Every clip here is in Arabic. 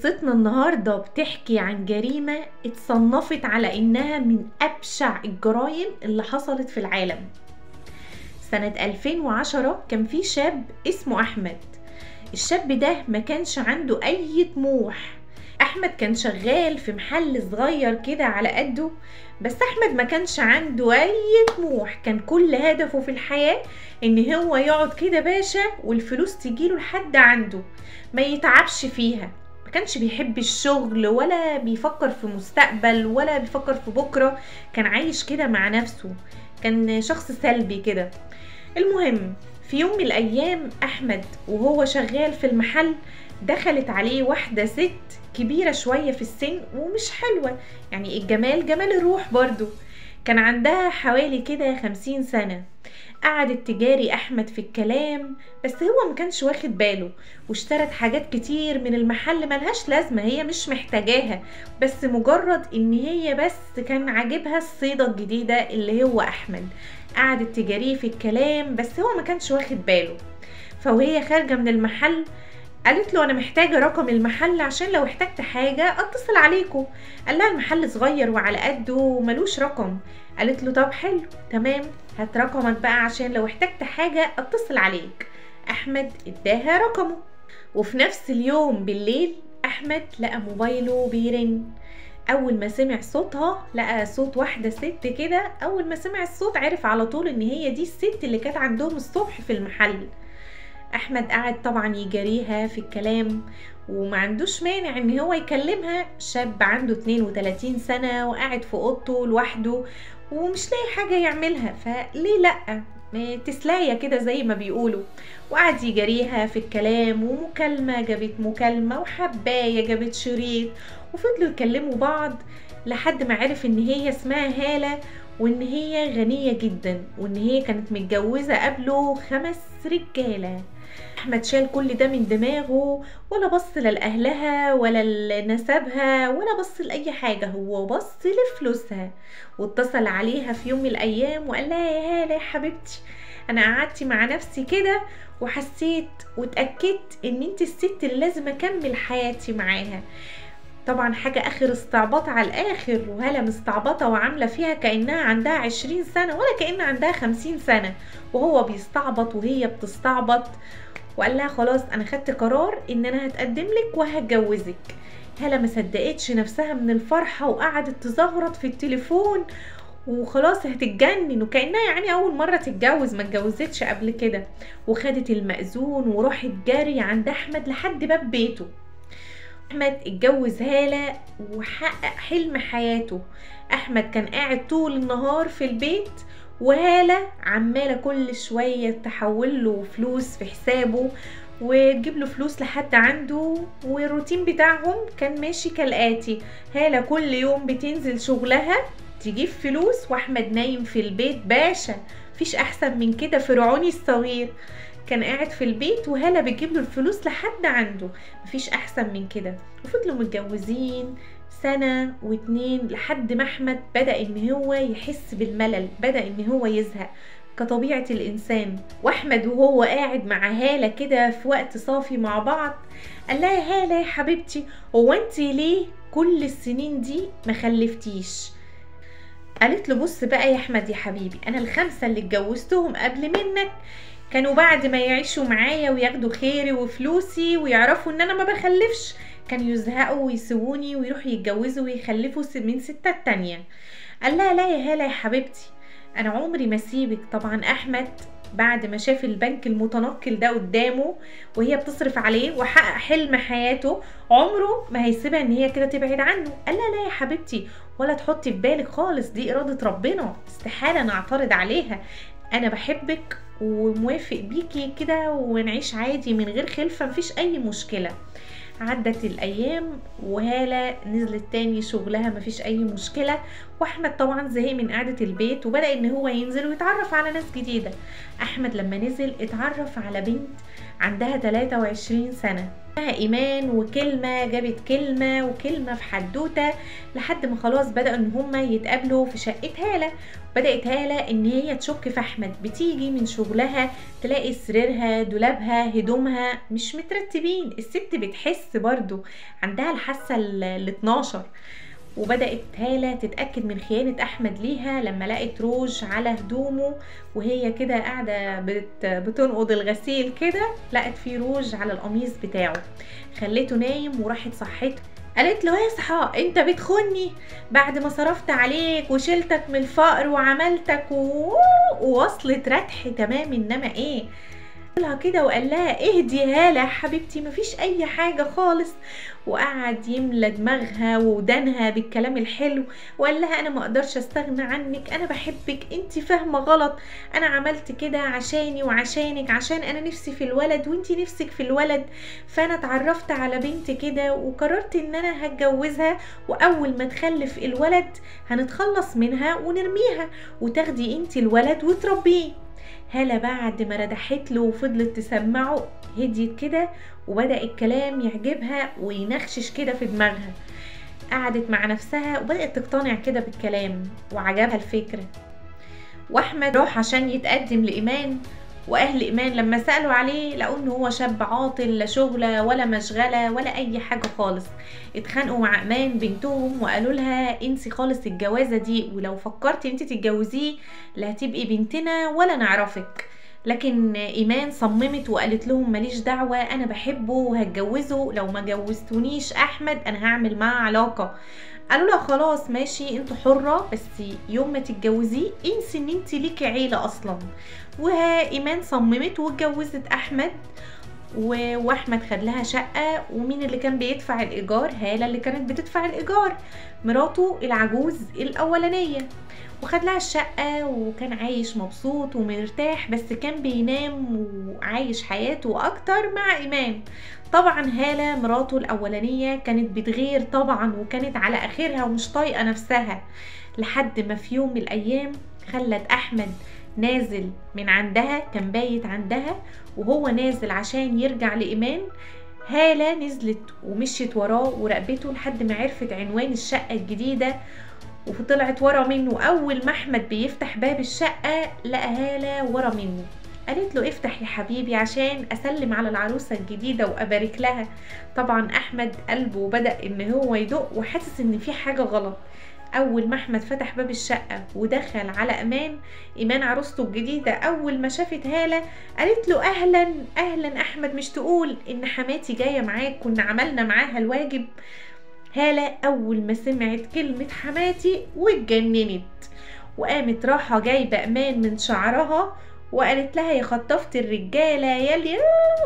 قصتنا النهاردة بتحكي عن جريمة اتصنفت على انها من ابشع الجرائم اللي حصلت في العالم. سنة 2010 كان في شاب اسمه احمد. الشاب ده ما كانش عنده اي طموح. احمد كان شغال في محل صغير كده على قده، بس احمد ما كانش عنده اي طموح. كان كل هدفه في الحياة ان هو يقعد كده باشا والفلوس تجيله لحد عنده، ما يتعبش فيها. ما كانش بيحب الشغل ولا بيفكر في مستقبل ولا بيفكر في بكرة. كان عايش كده مع نفسه، كان شخص سلبي كده. المهم في يوم من الايام احمد وهو شغال في المحل دخلت عليه واحدة ست كبيرة شوية في السن ومش حلوة، يعني الجمال جمال الروح برضو. كان عندها حوالي كده 50 سنة. قعدت تجاري احمد في الكلام، بس هو ما كانش واخد باله، واشترت حاجات كتير من المحل ملهاش لازمة، هي مش محتاجاها، بس مجرد ان هي بس كان عاجبها الصيدة الجديدة اللي هو احمد. قعدت تجاريه في الكلام بس هو ما كانش واخد باله. فوهي خارجة من المحل قالت له انا محتاجة رقم المحل عشان لو احتجت حاجة اتصل عليكم. قال لها المحل صغير وعلى قده وملوش رقم. قالت له طب حلو تمام، هات رقمك بقى عشان لو احتجت حاجة اتصل عليك. احمد اداها رقمه، وفي نفس اليوم بالليل احمد لقى موبايله بيرن. اول ما سمع صوتها لقى صوت واحدة ست كده، اول ما سمع الصوت عرف على طول ان هي دي الست اللي كانت عندهم الصبح في المحل. احمد قعد طبعا يجاريها في الكلام وما عندوش مانع ان هو يكلمها. شاب عنده 32 سنة وقاعد في اوضته لوحده ومش لاقي حاجة يعملها، فليه لأ، تسلاية كده زي ما بيقولوا. وقعد يجاريها في الكلام، ومكالمة جابت مكالمة، وحباية جابت شريط، وفضلوا يكلموا بعض لحد ما عرف ان هي اسمها هالة، وان هي غنية جدا، وان هي كانت متجوزة قبله 5 رجالة. احمد شال كل ده من دماغه، ولا بص لأهلها ولا لنسبها ولا بص لأي حاجة، هو بص لفلوسها. واتصل عليها في يوم من الأيام وقال لها يا هالة يا حبيبتي، أنا قعدت مع نفسي كده وحسيت واتأكدت إن انت الست اللي لازم أكمل حياتي معاها. طبعا حاجة اخر استعباط على الاخر، وهلا مستعبطة وعاملة فيها كأنها عندها 20 سنة ولا كأن عندها 50 سنة، وهو بيستعبط وهي بتستعبط. وقال لها خلاص انا خدت قرار ان انا هتقدم لك وهتجوزك. هلا ما صدقتش نفسها من الفرحة وقعدت تزغرط في التليفون وخلاص هتتجنن، وكأنها يعني اول مرة تتجوز، ما اتجوزتش قبل كده. وخدت المأذون وراحت جاري عند احمد لحد باب بيته. احمد اتجوز هالة وحقق حلم حياته. احمد كان قاعد طول النهار في البيت، وهالة عمالة كل شوية تحول له فلوس في حسابه وتجيب له فلوس لحد عنده. والروتين بتاعهم كان ماشي كالآتي: هالة كل يوم بتنزل شغلها تجيب فلوس، واحمد نايم في البيت باشا، مفيش احسن من كده، فرعوني الصغير. كان قاعد في البيت وهالة بتجيب له الفلوس لحد عنده، مفيش احسن من كده. وفضلوا متجوزين 1 و2 لحد ما احمد بدأ ان هو يحس بالملل، بدأ ان هو يزهق كطبيعة الانسان. واحمد وهو قاعد مع هالة كده في وقت صافي مع بعض قال لها يا هالة يا حبيبتي، هو انت ليه كل السنين دي ما خلفتيش؟ قالت له بص بقى يا احمد يا حبيبي، انا ال5 اللي اتجوزتهم قبل منك كانوا بعد ما يعيشوا معايا وياخدوا خيري وفلوسي ويعرفوا ان انا ما بخلفش، كانوا يزهقوا ويسيبوني ويروحوا يتجوزوا ويخلفوا من ستات تانية. قال لها لا يا هالة يا حبيبتي، انا عمري ما سيبك. طبعا احمد بعد ما شاف البنك المتنقل ده قدامه وهي بتصرف عليه وحقق حلم حياته، عمره ما هيسيبها ان هي كده تبعد عنه. قال لها لا يا حبيبتي، ولا تحطي في بالك خالص، دي إرادة ربنا، استحالة نعترض عليها. انا بحبك وموافق بيكي كده ونعيش عادي من غير خلفة، مفيش اي مشكلة. عدت الايام وهالة نزلت تاني شغلها، مفيش اي مشكلة. واحمد طبعا زهق من قعدة البيت وبدأ ان هو ينزل ويتعرف على ناس جديدة. احمد لما نزل اتعرف على بنت عندها 23 سنة. ايمان وكلمه جابت كلمه وكلمه في حدوته، لحد ما خلاص بدأوا ان هما يتقابلوا في شقه هاله. بدأت هاله ان هي تشك في احمد، بتيجي من شغلها تلاقي سريرها دولابها هدومها مش مترتبين. الست بتحس برضو، عندها الحاسه ال 12. وبدأت هالة تتأكد من خيانة أحمد ليها لما لقت روج على هدومه، وهي كده قاعدة بتنقض الغسيل كده، لقت فيه روج على القميص بتاعه. خليته نايم وراحت صحته، قالت له اصحى، انت بتخني بعد ما صرفت عليك وشلتك من الفقر وعملتك ووصلت ردح تمام. انما ايه لها كده وقال لها اهدي هالة يا حبيبتي، مفيش اي حاجة خالص. وقعد يملى دماغها ودانها بالكلام الحلو، وقال لها انا ما اقدرش استغنى عنك، انا بحبك، انت فاهمة غلط، انا عملت كده عشاني وعشانك، عشان انا نفسي في الولد وانت نفسك في الولد. فانا اتعرفت على بنت كده وقررت ان انا هتجوزها، واول ما تخلف الولد هنتخلص منها ونرميها وتاخدي انت الولد وتربيه. هالة بعد ما ردحت له وفضلت تسمعه هديت كده، وبدأ الكلام يعجبها وينخشش كده في دماغها. قعدت مع نفسها وبدأت تقتنع كده بالكلام وعجبها الفكرة. واحمد راح عشان يتقدم لإيمان، واهل ايمان لما سالوا عليه لقوا ان هو شاب عاطل، لا شغله ولا مشغله ولا اي حاجه خالص. اتخانقوا مع ايمان بنتهم وقالوا لها انسي خالص الجوازه دي، ولو فكرتي انت تتجوزيه لا هتبقي بنتنا ولا نعرفك. لكن ايمان صممت وقالت لهم ماليش دعوه، انا بحبه وهتجوزه، لو ما جوزتونيش احمد انا هعمل معاه علاقه. قالوا لها خلاص ماشي انتوا حرة، بس يوم ما تتجوزيه انسي ان انت ليكي عيلة اصلا. وايمان صممت واتجوزت احمد، واحمد خد لها شقة. ومين اللي كان بيدفع الايجار؟ هالة اللي كانت بتدفع الايجار، مراته العجوز الاولانية. وخد لها الشقة وكان عايش مبسوط ومرتاح، بس كان بينام وعايش حياته اكتر مع ايمان. طبعا هالة مراته الاولانية كانت بتغير طبعا، وكانت على اخرها ومش طايقة نفسها، لحد ما في يوم من الايام خلت احمد نازل من عندها، كان بايت عندها وهو نازل عشان يرجع لإيمان. هالة نزلت ومشيت وراه وراقبته لحد ما عرفت عنوان الشقة الجديدة، وطلعت ورا منه. اول ما احمد بيفتح باب الشقة لقى هالة ورا منه. قالت له افتح يا حبيبي عشان اسلم على العروسة الجديدة وابارك لها. طبعا احمد قلبه بدأ ان هو يدق وحاسس ان في حاجة غلط. اول ما احمد فتح باب الشقة ودخل على ايمان عروسته الجديدة، اول ما شافت هالة قالت له اهلا اهلا احمد، مش تقول ان حماتي جاية معاك، كنا عملنا معاها الواجب. هالة أول ما سمعت كلمة حماتي واتجننت، وقامت راحة جايبة إيمان من شعرها وقالت لها يا خطفت الرجالة يلي،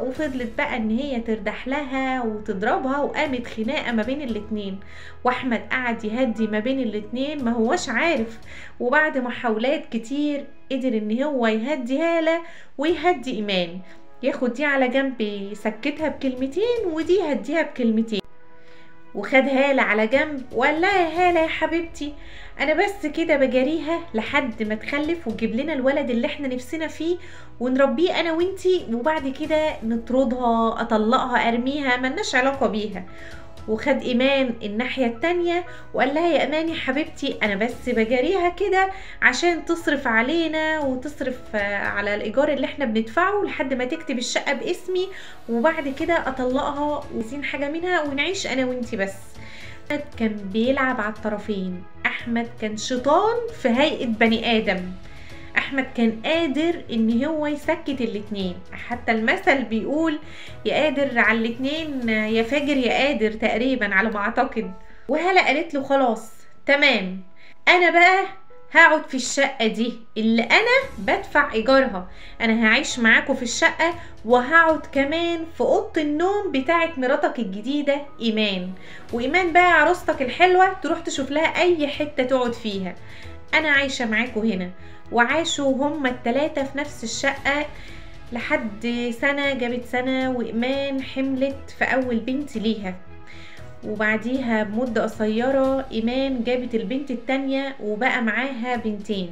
وفضلت بقى ان هي تردح لها وتضربها، وقامت خناقة ما بين الاتنين. واحمد قعد يهدي ما بين الاتنين، ما هوش عارف، وبعد محاولات كتير قدر ان هو يهدي هالة ويهدي إيمان، ياخد دي على جنب يسكتها بكلمتين ودي يهديها بكلمتين. وخد هالة على جنب وقال لها يا هالة يا حبيبتي، انا بس كده بجاريها لحد ما تخلف وتجيب لنا الولد اللي احنا نفسنا فيه ونربيه انا وانتي، وبعد كده نطردها، اطلقها، ارميها، ملناش علاقة بيها. وخد ايمان الناحية التانية وقال لها يا ايمان يا حبيبتي، انا بس بجاريها كده عشان تصرف علينا وتصرف على الايجار اللي احنا بندفعه لحد ما تكتب الشقة باسمي، وبعد كده اطلقها وزين حاجة منها ونعيش انا وانتي بس. احمد كان بيلعب على الطرفين، احمد كان شيطان في هيئة بني ادم. احمد كان قادر ان هو يسكت الاتنين، حتى المثل بيقول يا قادر على الاتنين يا فاجر يا قادر تقريبا على ما اعتقد. وهلا قالت له خلاص تمام، انا بقى هقعد في الشقة دي اللي انا بدفع ايجارها، انا هعيش معاكم في الشقة وهقعد كمان في اوضة النوم بتاعت مراتك الجديدة ايمان، وايمان بقى عروستك الحلوة تروح تشوف لها اي حتة تقعد فيها، انا عايشة معاكم هنا. وعاشوا هما التلاتة في نفس الشقة لحد سنة جابت سنة، وإيمان حملت في أول بنت ليها، وبعديها بمدة قصيرة إيمان جابت البنت التانية وبقى معاها بنتين.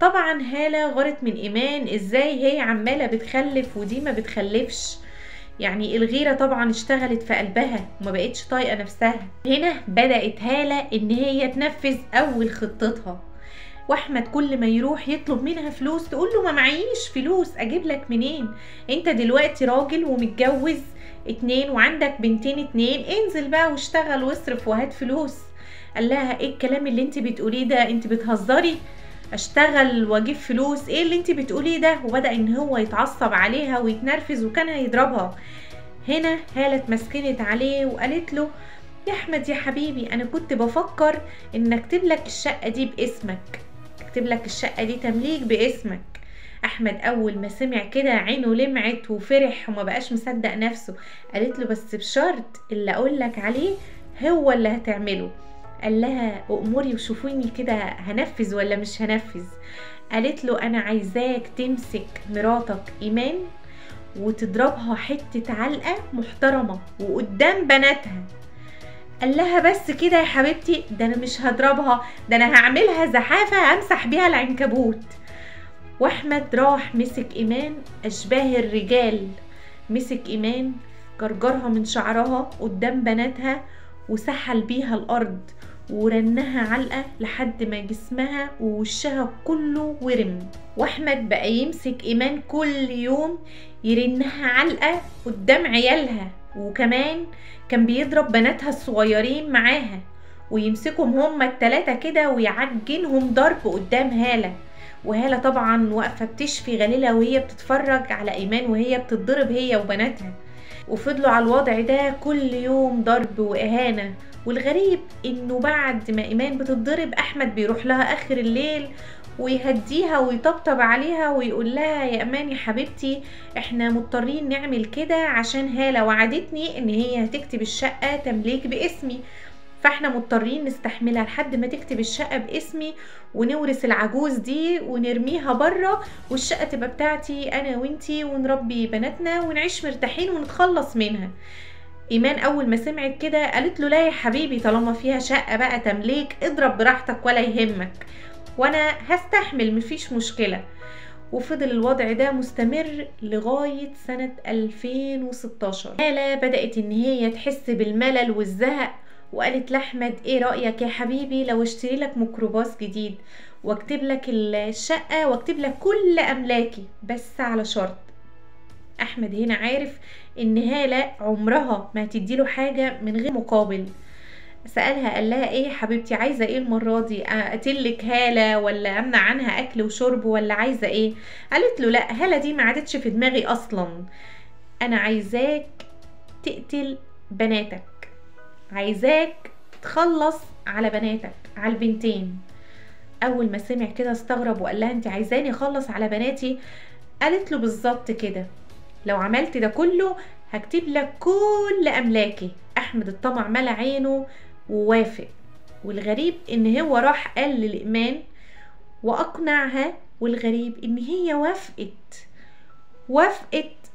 طبعا هالة غارت من إيمان، إزاي هي عمالة بتخلف ودي ما بتخلفش، يعني الغيرة طبعا اشتغلت في قلبها وما بقتش طايقة نفسها. هنا بدأت هالة ان هي تنفذ اول خطتها. واحمد كل ما يروح يطلب منها فلوس تقول له ما معيش فلوس، اجيب لك منين؟ انت دلوقتي راجل ومتجوز 2 وعندك بنتين 2، انزل بقى واشتغل واصرف وهات فلوس. قال لها ايه الكلام اللي انت بتقوليه ده؟ انت بتهزري؟ اشتغل واجيب فلوس؟ ايه اللي انت بتقوليه ده؟ وبدأ ان هو يتعصب عليها ويتنرفز وكان هيضربها. هنا هالة اتمسكنت عليه وقالت له يا احمد يا حبيبي، انا كنت بفكر ان اكتب لك الشقة دي باسمك، اكتب لك الشقة دي تمليك باسمك. احمد اول ما سمع كده عينه لمعت وفرح وما بقاش مصدق نفسه. قالت له بس بشرط اللي اقول لك عليه هو اللي هتعمله. قال لها أموري وشوفوني كده هنفذ ولا مش هنفذ. قالت له انا عايزاك تمسك مراتك ايمان وتضربها حتة علقة محترمة وقدام بناتها. قال لها بس كده يا حبيبتي؟ ده انا مش هضربها، ده انا هعملها زحافة امسح بيها العنكبوت. واحمد راح مسك ايمان اشباه الرجال، مسك ايمان جرجرها من شعرها قدام بناتها وسحل بيها الارض ورنها علقة لحد ما جسمها ووشها كله ورم. واحمد بقى يمسك ايمان كل يوم يرنها علقة قدام عيالها، وكمان كان بيضرب بناتها الصغيرين معاها ويمسكهم هما التلاتة كده ويعجنهم ضرب قدام هالة. وهالة طبعا واقفة بتشفي غليلة وهي بتتفرج على ايمان وهي بتتضرب هي وبناتها. وفضلوا على الوضع ده كل يوم ضرب واهانة. والغريب انه بعد ما ايمان بتتضرب احمد بيروح لها اخر الليل ويهديها ويطبطب عليها ويقول لها يا امان يا حبيبتي احنا مضطرين نعمل كده عشان هالة وعدتني ان هي هتكتب الشقة تمليك باسمي، فاحنا مضطرين نستحملها لحد ما تكتب الشقة باسمي ونورث العجوز دي ونرميها بره والشقة تبقى بتاعتي انا وانتي ونربي بناتنا ونعيش مرتاحين ونتخلص منها. ايمان اول ما سمعت كده قالت له لا يا حبيبي، طالما فيها شقة بقى تمليك اضرب براحتك ولا يهمك وانا هستحمل مفيش مشكلة. وفضل الوضع ده مستمر لغاية سنة 2016. هالة بدأت ان هي تحس بالملل والزهق وقالت لأحمد ايه رأيك يا حبيبي لو اشتري لك ميكروباص جديد واكتب لك الشقة واكتب لك كل املاكي بس على شرط. احمد هنا عارف ان هالة عمرها ما هتديله حاجة من غير مقابل. سألها قال لها ايه يا حبيبتي عايزة ايه المرة دي؟ اقتلك هالة ولا امنع عنها اكل وشرب ولا عايزة ايه؟ قالت له لا، هالة دي ما عادتش في دماغي اصلا، انا عايزاك تقتل بناتك، عايزاك تخلص على بناتك على البنتين. اول ما سمع كده استغرب وقال لها انت عايزاني اخلص على بناتي؟ قالت له بالظبط كده، لو عملت ده كله هكتب لك كل املاكي. احمد الطمع ملا عينه ووافق. والغريب ان هو راح قال لإيمان واقنعها، والغريب ان هي وافقت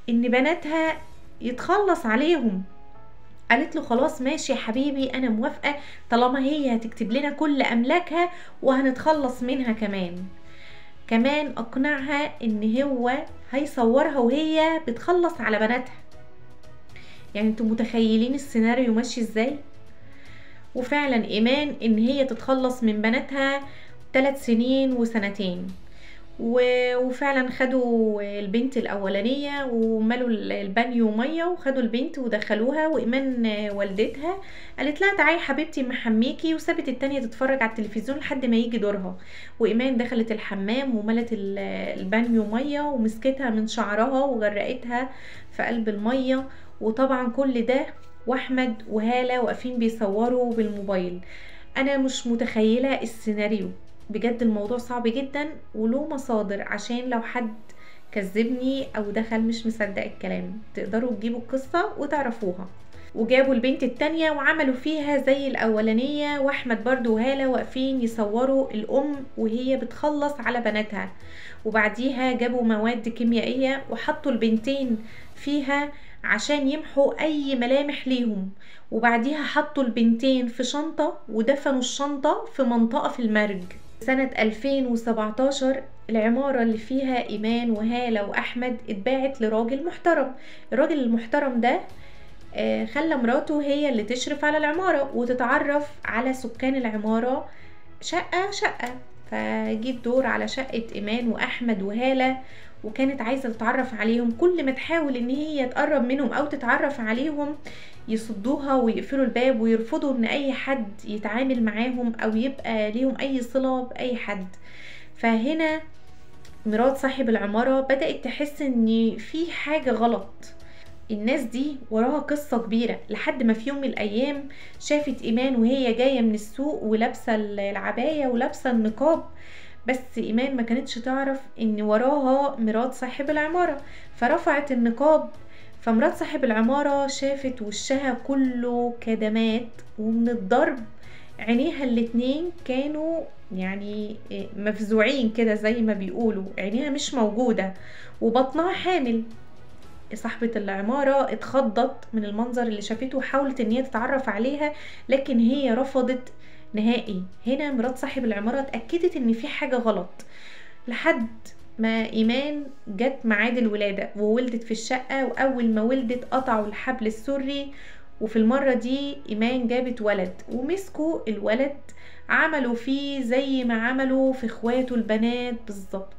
ان بناتها يتخلص عليهم. قالت له خلاص ماشي يا حبيبي انا موافقة طالما هي هتكتب لنا كل املاكها وهنتخلص منها كمان اقنعها ان هو هيصورها وهي بتخلص على بناتها. يعني انتوا متخيلين السيناريو ماشي ازاي؟ وفعلا ايمان ان هي تتخلص من بناتها 3 سنين وسنتين. وفعلا خدوا البنت الاولانيه وملوا البانيو ميه وخدوا البنت ودخلوها، وايمان والدتها قالت لها تعالي حبيبتي محميكي، وسابت التانية تتفرج على التلفزيون لحد ما يجي دورها. وايمان دخلت الحمام وملت البانيو ميه ومسكتها من شعرها وغرقتها في قلب الميه. وطبعا كل ده واحمد وهالة واقفين بيصوروا بالموبايل. انا مش متخيله السيناريو بجد، الموضوع صعب جدا وله مصادر عشان لو حد كذبني او دخل مش مصدق الكلام تقدروا تجيبوا القصة وتعرفوها. وجابوا البنت التانية وعملوا فيها زي الاولانية، واحمد برضو وهالة واقفين يصوروا الام وهي بتخلص على بناتها. وبعديها جابوا مواد كيميائية وحطوا البنتين فيها عشان يمحوا اي ملامح ليهم. وبعديها حطوا البنتين في شنطة ودفنوا الشنطة في منطقة في المرج. سنة 2017 العمارة اللي فيها إيمان وهالة وأحمد اتباعت لراجل محترم. الراجل المحترم ده خلى مراته هي اللي تشرف على العمارة وتتعرف على سكان العمارة شقة شقة. فجي الدور على شقة إيمان وأحمد وهالة، وكانت عايزة تتعرف عليهم. كل ما تحاول ان هي تقرب منهم او تتعرف عليهم يصدوها ويقفلوا الباب ويرفضوا ان اي حد يتعامل معاهم او يبقى ليهم اي صلة باي حد. فهنا مرات صاحب العمارة بدأت تحس ان في حاجة غلط، الناس دي وراها قصة كبيرة. لحد ما في يوم من الأيام شافت إيمان وهي جاية من السوق ولابسة العباية ولابسة النقاب، بس إيمان ما كانتش تعرف إن وراها مرات صاحب العمارة، فرفعت النقاب. فمرات صاحب العمارة شافت وشها كله كدمات ومن الضرب، عينيها الاتنين كانوا يعني مفزوعين كده زي ما بيقولوا، عينيها مش موجودة وبطنها حامل. صاحبة العمارة اتخضت من المنظر اللي شافته وحاولت ان هي تتعرف عليها، لكن هي رفضت نهائي. هنا مرات صاحب العمارة اتأكدت ان في حاجة غلط، لحد ما ايمان جت ميعاد الولادة وولدت في الشقة. واول ما ولدت قطعوا الحبل السري، وفي المرة دي ايمان جابت ولد ومسكوا الولد عملوا فيه زي ما عملوا في اخواته البنات بالظبط،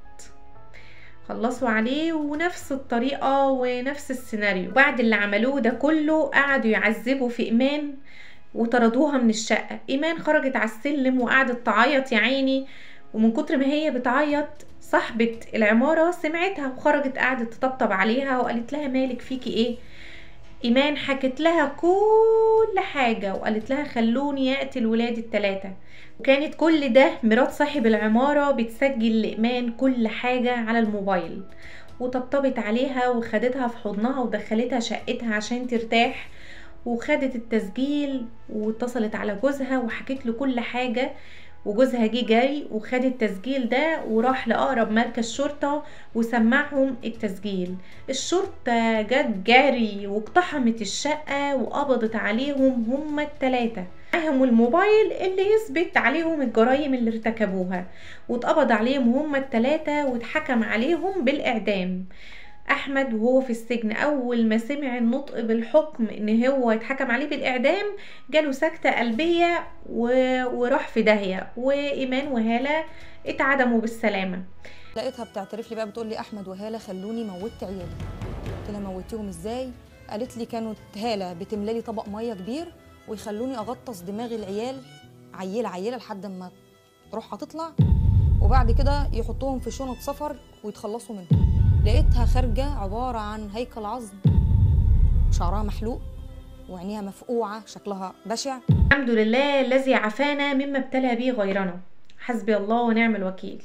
خلصوا عليه ونفس الطريقة ونفس السيناريو. بعد اللي عملوه ده كله قعدوا يعذبوا في إيمان وطردوها من الشقة. إيمان خرجت على السلم وقعدت تعيط يا عيني، ومن كتر ما هي بتعيط صاحبة العمارة سمعتها وخرجت قعدت تطبطب عليها وقالت لها مالك فيكي ايه. إيمان حكت لها كل حاجة وقالت لها خلوني أقتل ولادي التلاتة. وكانت كل ده مرات صاحب العمارة بتسجل لإيمان كل حاجة على الموبايل، وطبطبت عليها وخدتها في حضنها ودخلتها شقتها عشان ترتاح، وخدت التسجيل واتصلت على جوزها وحكت له كل حاجة. وجوزها جه جاي وخد التسجيل ده وراح لأقرب مركز شرطة وسمعهم التسجيل. الشرطة جت جاري واقتحمت الشقة وقبضت عليهم هما التلاتة، معاهم الموبايل اللي يثبت عليهم الجرائم اللي ارتكبوها، واتقبض عليهم هما التلاتة واتحكم عليهم بالإعدام. احمد وهو في السجن اول ما سمع النطق بالحكم ان هو يتحكم عليه بالاعدام جاله سكتة قلبية وراح في داهية. وايمان وهالة اتعدموا بالسلامة. لقيتها بتعترف لي بقى، بتقول لي احمد وهاله خلوني موتت عيالي. قلت لها موتيهم ازاي؟ قالت لي كانت هاله بتملى لي طبق ميه كبير ويخلوني اغطس دماغ العيال عيله عيله لحد ما روحها تطلع، وبعد كده يحطوهم في شنط سفر ويتخلصوا منهم. لقيتها خارجه عباره عن هيكل عظم، شعرها محلوق وعينيها مفقوعه، شكلها بشع. الحمد لله الذي عافانا مما ابتلى به غيرنا، حسبي الله ونعم الوكيل.